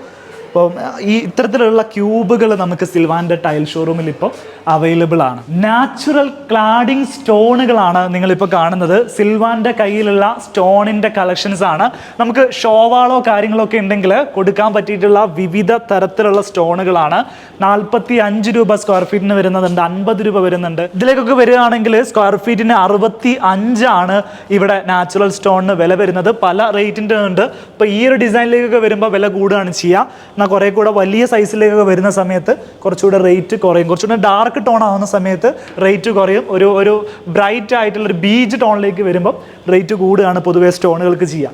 അപ്പോൾ ഈ ഇത്തരത്തിലുള്ള ക്യൂബുകൾ നമുക്ക് സിൽവാൻ്റെ ടൈൽ ഷോറൂമിൽ ഇപ്പോൾ അവൈലബിൾ ആണ്. നാച്ചുറൽ ക്ലാഡിംഗ് സ്റ്റോണുകളാണ് നിങ്ങളിപ്പോൾ കാണുന്നത്. സിൽവാൻ്റെ കയ്യിലുള്ള സ്റ്റോണിൻ്റെ കളക്ഷൻസ് ആണ്. നമുക്ക് ഷോവാളോ കാര്യങ്ങളോ ഒക്കെ ഉണ്ടെങ്കിൽ കൊടുക്കാൻ പറ്റിയിട്ടുള്ള വിവിധ തരത്തിലുള്ള സ്റ്റോണുകളാണ്. 45 രൂപ സ്ക്വയർ ഫീറ്റിന് വരുന്നതുണ്ട്, 50 രൂപ വരുന്നുണ്ട്. ഇതിലേക്കൊക്കെ വരികയാണെങ്കിൽ സ്ക്വയർ ഫീറ്റിന് 65 ആണ് ഇവിടെ നാച്ചുറൽ സ്റ്റോണിന് വില വരുന്നത്. പല റേറ്റിൻ്റെ ഉണ്ട്. ഇപ്പോൾ ഈ ഒരു ഡിസൈനിലേക്കൊക്കെ വരുമ്പോൾ വില കൂടുകയാണ് ചെയ്യുക. എന്നാൽ കുറേ കൂടെ വലിയ സൈസിലേക്കൊക്കെ വരുന്ന സമയത്ത് കുറച്ചുകൂടെ റേറ്റ് കുറയും. കുറച്ചുകൂടെ ഡാർക്ക് ടോൺ ആവുന്ന സമയത്ത് റേറ്റ് കുറയും. ഒരു ബ്രൈറ്റ് ആയിട്ടുള്ള ഒരു ബീച്ച് ടോണിലേക്ക് വരുമ്പോൾ റേറ്റ് കൂടുകയാണ് പൊതുവെ സ്റ്റോണുകൾക്ക് ചെയ്യുക.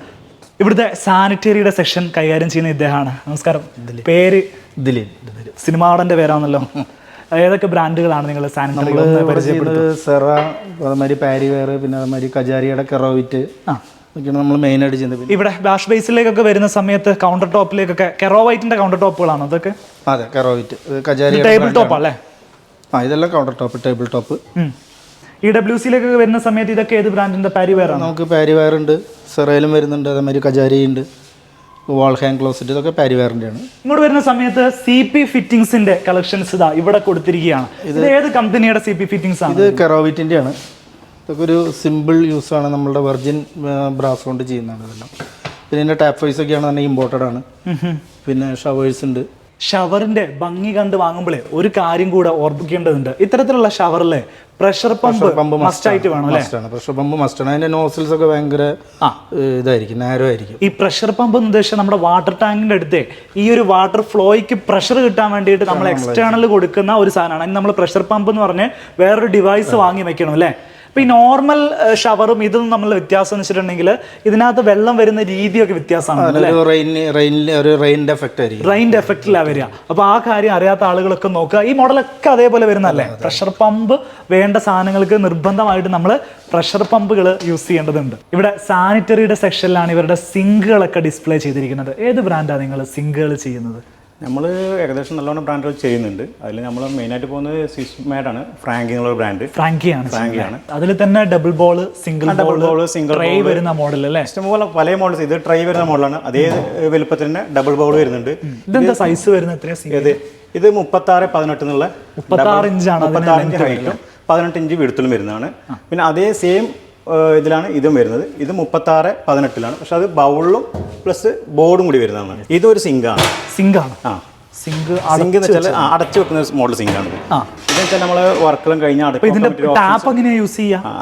ഇവിടുത്തെ സാനിറ്ററിയുടെ സെക്ഷൻ കൈകാര്യം ചെയ്യുന്ന ഇദ്ദേഹമാണ്. നമസ്കാരം. പേര്? ദിലീപ്. സിനിമാ നടൻ്റെ പേരാണല്ലോ. ഏതൊക്കെ ബ്രാൻഡുകളാണ് നിങ്ങൾ സാനിറ്ററി പരിചയപ്പെടുന്നത്? സെറ, അതേമാതിരി പാരിവെയർ, പിന്നെ അതേമാതിരി കജാരിയുടെ കെറോവിറ്റ് ഒക്കെയാണ് നമ്മൾ മെയിനായിട്ട് ചെയ്യുന്നത്. ഇവിടെ വാഷ് ബേസിലേക്കൊക്കെ വരുന്ന സമയത്ത് കൗണ്ടർ ടോപ്പിലേക്കൊക്കെ കെറോവൈറ്റിന്റെ കൗണ്ടർ ടോപ്പുകളാണ് അതൊക്കെ? അതെ, കെറോവിറ്റ്, കജാരി ടേബിൾ ടോപ്പ് അല്ലേ? ഇതെല്ലാം കൗണ്ടർ ടോപ്പ്, ടേബിൾ ടോപ്പ്. EWCയിലേക്കൊക്കെ വരുന്ന സമയത്ത് ഇതൊക്കെ ഏത് ബ്രാൻഡിന്റെ? പാരിവെയർ ആണ്. നമുക്ക് പാരിവെയർ ഉണ്ട്, സെറയിലും വരുന്നുണ്ട്, അതേമാതിരി കജാരി ഉണ്ട്, വാൾ ഹാൻഡ് ക്ലോസറ്റ്, ഇതൊക്കെ പാരിവെയറിൻ്റെ ആണ്. ഇങ്ങോട്ട് വരുന്ന സമയത്ത് CP ഫിറ്റിംഗ്സിന്റെ കളക്ഷൻസ് ഇതാ ഇവിടെ കൊടുത്തിരിക്കുകയാണ്. ഇത് ഏത് കമ്പനിയുടെ CP ഫിറ്റിംഗ്സ് ആണ്? ഇത് കെറോവിറ്റിന്റെ ആണ്. ഇതൊക്കെ ഒരു സിമ്പിൾ യൂസ് ആണ്, നമ്മളുടെ വെർജിൻ ബ്രാസ് കൊണ്ട് ചെയ്യുന്നതാണ് ഇതെല്ലാം. പിന്നെ ഇതിന്റെ ടാപ്പ് വൈസ് ഒക്കെയാണ് തന്നെ ഇമ്പോർട്ടഡ് ആണ്. പിന്നെ ഷവേഴ്സ് ഉണ്ട്. ഷവറിന്റെ ഭംഗി കണ്ട് വാങ്ങുമ്പോഴേ ഒരു കാര്യം കൂടെ ഓർമ്മിക്കേണ്ടതുണ്ട്. ഇത്തരത്തിലുള്ള ഷവറിലെ പ്രഷർ പമ്പ് മസ്റ്റ് ആയിട്ട് വേണം അല്ലേ? പ്രഷർ പമ്പ് മസ്റ്റ് ആണ്. അതിന്റെ നോസിൽസ് ഒക്കെ ഭയങ്കര ഇതായിരിക്കും, നാരോ ആയിരിക്കും. ഈ പ്രഷർ പമ്പ് എന്ന് ഉദ്ദേശിച്ചാൽ നമ്മുടെ വാട്ടർ ടാങ്കിന്റെ അടുത്ത് ഈ ഒരു വാട്ടർ ഫ്ലോയ്ക്ക് പ്രഷർ കിട്ടാൻ വേണ്ടിയിട്ട് നമ്മൾ എക്സ്റ്റേണൽ കൊടുക്കുന്ന ഒരു സാധനമാണ്. അതിന് നമ്മൾ പ്രഷർ പമ്പ് എന്ന് പറഞ്ഞ് വേറൊരു ഡിവൈസ് വാങ്ങി വെക്കണം അല്ലേ? അപ്പോൾ ഈ നോർമൽ ഷവറും ഇതും നമ്മൾ വ്യത്യാസം എന്ന് വെച്ചിട്ടുണ്ടെങ്കിൽ ഇതിനകത്ത് വെള്ളം വരുന്ന രീതിയൊക്കെ വ്യത്യാസമാണ്. റെയിൻ്റെ എഫക്റ്റ് ആയിരിക്കും, റെയിൻ്റെ എഫക്റ്റിലാണ് വരിക. അപ്പോൾ ആ കാര്യം അറിയാത്ത ആളുകളൊക്കെ നോക്കുക. ഈ മോഡലൊക്കെ അതേപോലെ വരുന്നതല്ലേ? പ്രഷർ പമ്പ് വേണ്ട സാധനങ്ങൾക്ക് നിർബന്ധമായിട്ട് നമ്മൾ പ്രഷർ പമ്പുകൾ യൂസ് ചെയ്യേണ്ടതുണ്ട്. ഇവിടെ സാനിറ്ററിയുടെ സെക്ഷനിലാണ് ഇവരുടെ സിങ്കുകളൊക്കെ ഡിസ്പ്ലേ ചെയ്തിരിക്കുന്നത്. ഏത് ബ്രാൻഡാണ് നിങ്ങൾ സിങ്കുകൾ ചെയ്യുന്നത്? നമ്മൾ ഏകദേശം നല്ലോണം ബ്രാൻഡുകൾ ചെയ്യുന്നുണ്ട്. അതിൽ നമ്മൾ മെയിനായിട്ട് പോകുന്നത് സ്വിസ്മാഡാണ്. ഫ്രാങ്കി എന്നുള്ള ബ്രാൻഡ്. ഫ്രാങ്കിയാണ്. അതിൽ തന്നെ ഡബിൾ ബോൾ, സിംഗിൾ ട്രേ വരുന്ന മോഡൽ അല്ലേ? ഇഷ്ടംപോലെ പല മോഡൽസ്. ഇത് ട്രൈ വരുന്ന മോഡലാണ്. അതേ വലുപ്പത്തിൽ തന്നെ ഡബിൾ ബോൾ വരുന്നുണ്ട്. ഇതെന്താ സൈസ് വരുന്നത്? ഇത് 36-18 എന്നുള്ള 36 ഇഞ്ചാണ്. 36 ഇഞ്ച് ഹൈറ്റും 18 ഇഞ്ച് വിടുത്തലും വരുന്നതാണ്. പിന്നെ അതേ സെയിം ഇതിലാണ് ഇതും വരുന്നത്. ഇത് 36-18 പക്ഷെ അത് ബൗളും പ്ലസ് ബോർഡും കൂടി വരുന്നതാണ്. ഇതൊരു സിങ്കാണ്. സിങ്ക് എന്ന് വെച്ചാൽ അടച്ചു വെക്കുന്ന മോഡൽ സിങ്കാണ്. ഇതെന്ന് വെച്ചാൽ നമ്മൾ വർക്കെല്ലാം കഴിഞ്ഞാൽ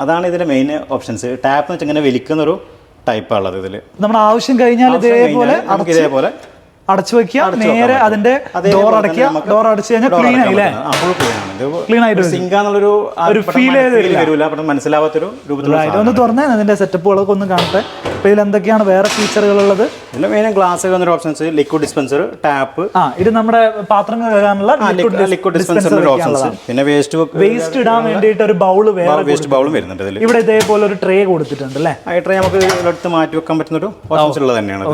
അതാണ് ഇതിന്റെ മെയിൻ ഓപ്ഷൻസ്. ടാപ്പ് എന്ന് വെച്ചാൽ ഇങ്ങനെ വലിക്കുന്ന ഒരു ടൈപ്പാണുള്ളത്. ഇതിൽ നമ്മുടെ ആവശ്യം കഴിഞ്ഞാൽ ഇതേപോലെ അടച്ചു വെക്കുക, നേരെ അതിന്റെ ഡോർ അടയ്ക്കുക. ഡോർ അടച്ചു കഴിഞ്ഞാൽ ക്ലീൻ ആയില്ലേ? ക്ലീൻ ആയിട്ട് സിങ്കാന്നുള്ളൊരു ഫീൽ വരില്ല, മനസ്സിലാവാത്തൊരു രൂപത്തിൽ. ഒന്ന് തുറന്നേ അതിന്റെ സെറ്റപ്പുകളൊക്കെ ഒന്ന് കാണട്ടെ. അപ്പോൾ ഇതിൽ എന്തൊക്കെയാണ് വേറെ ഫീച്ചറുകൾ ഉള്ളത്? ഇതിൽ main glass options, liquid dispenser, tap. ഇത് നമ്മുടെ പാത്രങ്ങൾ കഴുകാനുള്ള ലിക്വിഡ് ഡിസ്പെൻസറിന്റെ ഓപ്ഷൻസ്. പിന്നെ വേസ്റ്റ് ഇടാൻ വേണ്ടിയിട്ട് ഒരു ബൗൾ, വേസ്റ്റ് ബൗളും വരുന്നുണ്ട് ഇതിൽ. ഇവിടെ ഇതേപോലെ ഒരു ട്രേ കൊടുത്തിട്ടുണ്ട് അല്ലേ? ആ ട്രേ നമുക്ക് എടുത്ത് മാറ്റി വെക്കാൻ പറ്റുന്ന ഒരു ഓപ്ഷൻസ് ഉള്ളത് തന്നെയാണ്.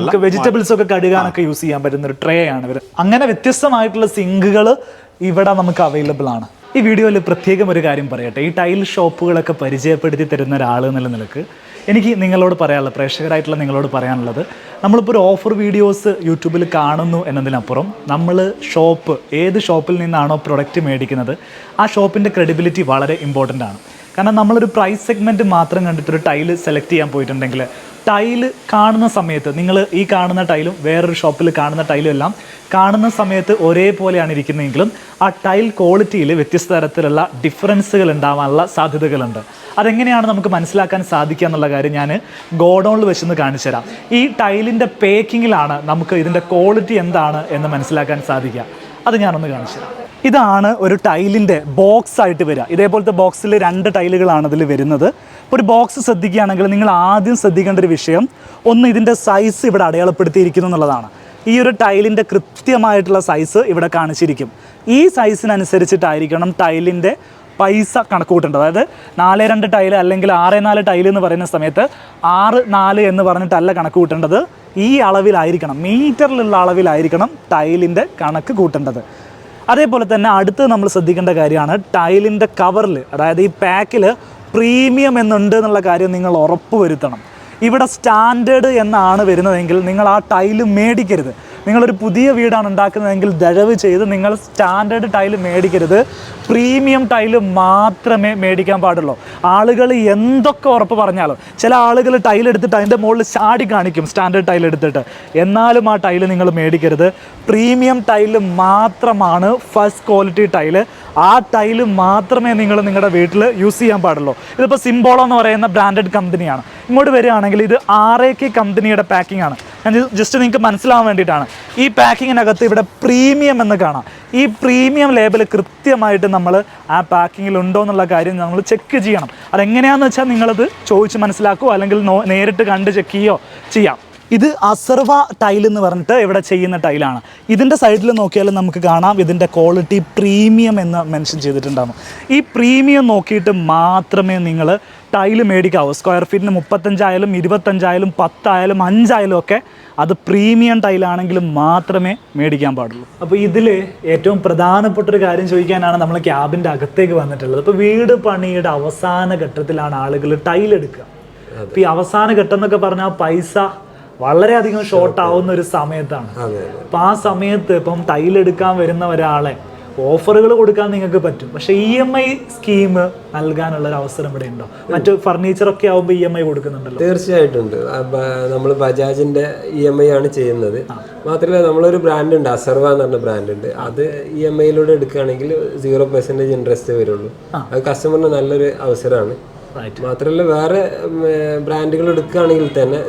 നമുക്ക് വെജിറ്റബിൾസ് ഒക്കെ കഴുകാനൊക്കെ യൂസ് ചെയ്യാൻ പറ്റുന്ന ഒരു ട്രേ ആണ് ഇവർ. അങ്ങനെ വ്യത്യസ്തമായിട്ടുള്ള സിങ്കുകൾ ഇവിടെ നമുക്ക് അവൈലബിൾ ആണ്. ഈ വീഡിയോയിൽ പ്രത്യേകം ഒരു കാര്യം പറയട്ടെ. ഈ ടൈൽ ഷോപ്പുകളൊക്കെ പരിചയപ്പെടുത്തി തരുന്ന ഒരാൾ എന്നുള്ള നിലക്ക് എനിക്ക് നിങ്ങളോട് പറയാനുള്ളത്, പ്രേക്ഷകരായിട്ടുള്ള നിങ്ങളോട് പറയാനുള്ളത്, നമ്മളിപ്പോൾ ഒരു ഓഫർ വീഡിയോസ് യൂട്യൂബിൽ കാണുന്നു എന്നതിനപ്പുറം നമ്മൾ ഏത് ഷോപ്പിൽ നിന്നാണോ പ്രൊഡക്റ്റ് മേടിക്കുന്നത് ആ ഷോപ്പിൻ്റെ ക്രെഡിബിലിറ്റി വളരെ ഇമ്പോർട്ടൻ്റ് ആണ്. കാരണം നമ്മളൊരു പ്രൈസ് സെഗ്മെൻറ്റ് മാത്രം കണ്ടിട്ടൊരു ടൈല് സെലക്ട് ചെയ്യാൻ പോയിട്ടുണ്ടെങ്കിൽ ടൈല് കാണുന്ന സമയത്ത് നിങ്ങൾ ഈ കാണുന്ന ടൈലും വേറൊരു ഷോപ്പിൽ കാണുന്ന ടൈലും എല്ലാം കാണുന്ന സമയത്ത് ഒരേപോലെയാണ് ഇരിക്കുന്നതെങ്കിലും ആ ടൈൽ ക്വാളിറ്റിയിൽ വ്യത്യസ്ത തരത്തിലുള്ള ഡിഫറൻസുകൾ ഉണ്ടാവാനുള്ള സാധ്യതകളുണ്ട്. അതെങ്ങനെയാണ് നമുക്ക് മനസ്സിലാക്കാൻ സാധിക്കുക എന്നുള്ള കാര്യം ഞാൻ ഗോഡൗണിൽ വെച്ചൊന്ന് കാണിച്ചു തരാം. ഈ ടൈലിൻ്റെ പേക്കിങ്ങിലാണ് നമുക്ക് ഇതിൻ്റെ ക്വാളിറ്റി എന്താണ് എന്ന് മനസ്സിലാക്കാൻ സാധിക്കുക. അത് ഞാനൊന്ന് കാണിച്ചു തരാം. ഇതാണ് ഒരു ടൈലിൻ്റെ ബോക്സ് ആയിട്ട് വരിക. ഇതേപോലത്തെ ബോക്സിൽ 2 ടൈലുകളാണ് ഇതിൽ വരുന്നത്. ഒരു ബോക്സ് ശ്രദ്ധിക്കുകയാണെങ്കിൽ നിങ്ങൾ ആദ്യം ശ്രദ്ധിക്കേണ്ട ഒരു വിഷയം, ഒന്ന് ഇതിൻ്റെ സൈസ് ഇവിടെ അടയാളപ്പെടുത്തിയിരിക്കുന്നു എന്നുള്ളതാണ്. ഈ ഒരു ടൈലിൻ്റെ കൃത്യമായിട്ടുള്ള സൈസ് ഇവിടെ കാണിച്ചിരിക്കും. ഈ സൈസിനനുസരിച്ചിട്ടായിരിക്കണം ടൈലിൻ്റെ പൈസ കണക്ക് കൂട്ടേണ്ടത്. അതായത് 4-2 ടൈല് അല്ലെങ്കിൽ 6-4 ടൈല് എന്ന് പറയുന്ന സമയത്ത് 6-4 എന്ന് പറഞ്ഞിട്ടല്ല കണക്ക് കൂട്ടേണ്ടത്. ഈ അളവിലായിരിക്കണം, മീറ്ററിലുള്ള അളവിലായിരിക്കണം ടൈലിൻ്റെ കണക്ക് കൂട്ടേണ്ടത്. അതേപോലെ തന്നെ അടുത്ത് നമ്മൾ ശ്രദ്ധിക്കേണ്ട കാര്യമാണ് ടൈലിൻ്റെ കവറിൽ, അതായത് ഈ പാക്കിൽ പ്രീമിയം എന്നുണ്ട് എന്നുള്ള കാര്യം നിങ്ങൾ ഉറപ്പ് വരുത്തണം. ഇവിടെ സ്റ്റാൻഡേർഡ് എന്നാണ് വരുന്നതെങ്കിൽ നിങ്ങൾ ആ ടൈല് മേടിക്കരുത്. നിങ്ങളൊരു പുതിയ വീടാണ് ഉണ്ടാക്കുന്നതെങ്കിൽ ദയവ് ചെയ്ത് നിങ്ങൾ സ്റ്റാൻഡേർഡ് ടൈല് മേടിക്കരുത്. പ്രീമിയം ടൈല് മാത്രമേ മേടിക്കാൻ പാടുള്ളൂ. ആളുകൾ എന്തൊക്കെ ഉറപ്പ് പറഞ്ഞാലും, ചില ആളുകൾ ടൈലെടുത്തിട്ട് അതിൻ്റെ മുകളിൽ ചാടി കാണിക്കും സ്റ്റാൻഡേർഡ് ടൈൽ എടുത്തിട്ട്. എന്നാലും ആ ടൈല് നിങ്ങൾ മേടിക്കരുത്. പ്രീമിയം ടൈല് മാത്രമാണ് ഫസ്റ്റ് ക്വാളിറ്റി ടൈല്. ആ ടൈല് മാത്രമേ നിങ്ങൾ നിങ്ങളുടെ വീട്ടിൽ യൂസ് ചെയ്യാൻ പാടുള്ളൂ. ഇതിപ്പോൾ സിംബോളോ എന്ന് പറയുന്ന ബ്രാൻഡഡ് കമ്പനിയാണ്. ഇങ്ങോട്ട് വരികയാണെങ്കിൽ ഇത് RAK കമ്പനിയുടെ പാക്കിംഗ് ആണ്. ഞാൻ ജസ്റ്റ് നിങ്ങൾക്ക് മനസ്സിലാവാൻ വേണ്ടിയിട്ടാണ്. ഈ പാക്കിങ്ങിനകത്ത് ഇവിടെ പ്രീമിയം എന്ന് കാണാം. ഈ പ്രീമിയം ലേബൽ കൃത്യമായിട്ട് നമ്മൾ ആ പാക്കിങ്ങിൽ ഉണ്ടോ എന്നുള്ള കാര്യം നമ്മൾ ചെക്ക് ചെയ്യണം. അതെങ്ങനെയാണെന്ന് വെച്ചാൽ നിങ്ങളത് ചോദിച്ച് മനസ്സിലാക്കുകയോ അല്ലെങ്കിൽ നേരിട്ട് കണ്ട് ചെക്ക് ചെയ്യുകയോ ചെയ്യാം. ഇത് അസർവ ടൈൽ എന്ന് പറഞ്ഞിട്ട് ഇവിടെ ചെയ്യുന്ന ടൈലാണ്. ഇതിൻ്റെ സൈഡിൽ നോക്കിയാൽ നമുക്ക് കാണാം ഇതിൻ്റെ ക്വാളിറ്റി പ്രീമിയം എന്ന് മെൻഷൻ ചെയ്തിട്ടുണ്ടാകും. ഈ പ്രീമിയം നോക്കിയിട്ട് മാത്രമേ നിങ്ങൾ ടൈല് മേടിക്കാവൂ. സ്ക്വയർ ഫീറ്റിന് 35 25 10 5 ഒക്കെ അത് പ്രീമിയം ടൈലാണെങ്കിൽ മാത്രമേ മേടിക്കാൻ പാടുള്ളൂ. അപ്പോൾ ഇതിൽ ഏറ്റവും പ്രധാനപ്പെട്ട ഒരു കാര്യം ചോദിക്കാനാണ് നമ്മൾ ക്യാബിൻ്റെ അകത്തേക്ക് വന്നിട്ടുള്ളത്. ഇപ്പോൾ വീട് പണിയുടെ അവസാന ഘട്ടത്തിലാണ് ആളുകൾ ടൈലെടുക്കുക. അപ്പോൾ ഈ അവസാന ഘട്ടം എന്നൊക്കെ പറഞ്ഞാൽ പൈസ വളരെയധികം ഷോർട്ട് ആവുന്ന ഒരു സമയത്താണ്. അപ്പം ആ സമയത്ത് ഇപ്പം ടൈലെടുക്കാൻ വരുന്ന ഒരാളെ ഓഫറുകൾ കൊടുക്കാൻ നിങ്ങൾക്ക് പറ്റും, പക്ഷെ EMI സ്കീം നൽകാനുള്ള ഒരു അവസരം ഇവിടെ ഉണ്ടോ? മറ്റു ഫർണിച്ചറൊക്കെ ആവുമ്പോൾ EMI കൊടുക്കുന്നുണ്ടല്ലോ. തീർച്ചയായിട്ടും ഉണ്ട്. നമ്മൾ ബജാജിന്റെ EMI ആണ് ചെയ്യുന്നത്. മാത്രമല്ല നമ്മളൊരു ബ്രാൻഡ് ഉണ്ട്, അസർവ എന്ന് പറഞ്ഞ ബ്രാൻഡ് ഉണ്ട്. അത് EMI-യിലൂടെ എടുക്കുകയാണെങ്കിൽ 0% ഇൻട്രസ്റ്റ് വരുള്ളൂ. അത് കസ്റ്റമറിന് നല്ലൊരു അവസരമാണ്. മാത്രമല്ല വേറെ ബ്രാൻഡുകൾ എടുക്കുകയാണെങ്കിൽ തന്നെ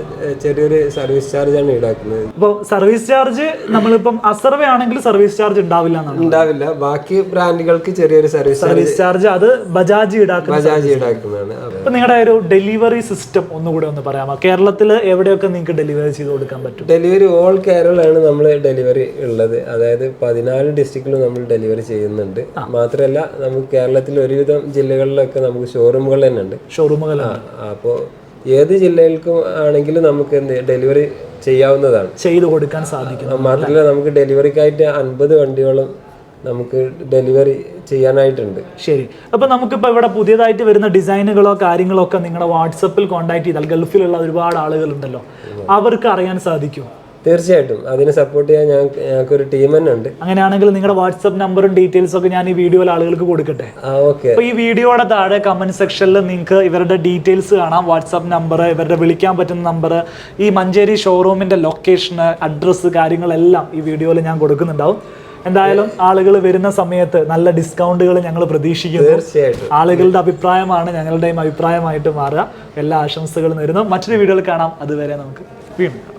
ചെറിയൊരു സർവീസ് ചാർജ് ആണ് ഈടാക്കുന്നത്. ഇപ്പോൾ സർവീസ് ചാർജ് നമ്മളിപ്പം അസർവ ആണെങ്കിൽ സർവീസ് ചാർജ് ഉണ്ടാവില്ല. ബാക്കി ബ്രാൻഡുകൾക്ക് ചെറിയൊരു സർവീസ് ചാർജ് അത് ബജാജ് ഈടാക്കുന്നതാണ്. ഇപ്പൊ നിങ്ങളുടെ ഒരു ഡെലിവറി സിസ്റ്റം ഒന്നുകൂടെ ഒന്ന് പറയാമോ? കേരളത്തിൽ എവിടെയൊക്കെ നിങ്ങൾക്ക് ഡെലിവറി ചെയ്ത് കൊടുക്കാൻ പറ്റും? ഡെലിവറി ഓൾ കേരളമാണ് നമ്മൾ ഡെലിവറി ഉള്ളത്. അതായത് 14 ഡിസ്ട്രിക്റ്റിലും നമ്മൾ ഡെലിവറി ചെയ്യുന്നുണ്ട്. മാത്രമല്ല നമുക്ക് കേരളത്തിൽ ഒരുവിധം ജില്ലകളിലൊക്കെ നമുക്ക് ഷോറൂമുകൾ തന്നെ ഉണ്ട്. അപ്പോൾ ഏത് ജില്ലയിൽക്കും ആണെങ്കിലും നമുക്ക് ഡെലിവറി ചെയ്യാവുന്നതാണ്, ചെയ്തു കൊടുക്കാൻ സാധിക്കും. മാത്രമല്ല നമുക്ക് ഡെലിവറിക്കായിട്ട് 50 വണ്ടിയോളം നമുക്ക് ഡെലിവറി ചെയ്യാനായിട്ടുണ്ട്. ശരി. അപ്പോൾ നമുക്കിപ്പോൾ ഇവിടെ പുതിയതായിട്ട് വരുന്ന ഡിസൈനുകളോ കാര്യങ്ങളോ ഒക്കെ നിങ്ങളുടെ വാട്സപ്പിൽ കോൺടാക്ട് ചെയ്താൽ ഗൾഫിലുള്ള ഒരുപാട് ആളുകളുണ്ടല്ലോ, അവർക്ക് അറിയാൻ സാധിക്കുമോ? തീർച്ചയായിട്ടും അതിനെ സപ്പോർട്ട് ചെയ്യാൻ ഞങ്ങൾക്കൊരു ടീം തന്നെ ഉണ്ട്. അങ്ങനെയാണെങ്കിൽ നിങ്ങളുടെ വാട്സപ്പ് നമ്പറും ഡീറ്റെയിൽസ് ഒക്കെ ഞാൻ ഈ വീഡിയോയിൽ ആളുകൾക്ക് കൊടുക്കട്ടെ? ഓക്കെ. അപ്പോൾ ഈ വീഡിയോയുടെ താഴെ കമന്റ് സെക്ഷനിൽ നിങ്ങൾക്ക് ഇവരുടെ ഡീറ്റെയിൽസ് കാണാം. വാട്സപ്പ് നമ്പർ, ഇവരുടെ വിളിക്കാൻ പറ്റുന്ന നമ്പർ, ഈ മഞ്ചേരി ഷോറൂമിന്റെ ലൊക്കേഷന്, അഡ്രസ്സ്, കാര്യങ്ങളെല്ലാം ഈ വീഡിയോയിൽ ഞാൻ കൊടുക്കുന്നുണ്ടാവും. എന്തായാലും ആളുകൾ വരുന്ന സമയത്ത് നല്ല ഡിസ്കൗണ്ടുകൾ ഞങ്ങൾ പ്രതീക്ഷിക്കുന്നു. തീർച്ചയായിട്ടും ആളുകളുടെ അഭിപ്രായമാണ് ഞങ്ങളുടെയും അഭിപ്രായമായിട്ട് മാറുക. എല്ലാ ആശംസകളും നേരുന്നു. മറ്റൊരു വീഡിയോയിൽ കാണാം. അതുവരെ നമുക്ക് വീണ്ടും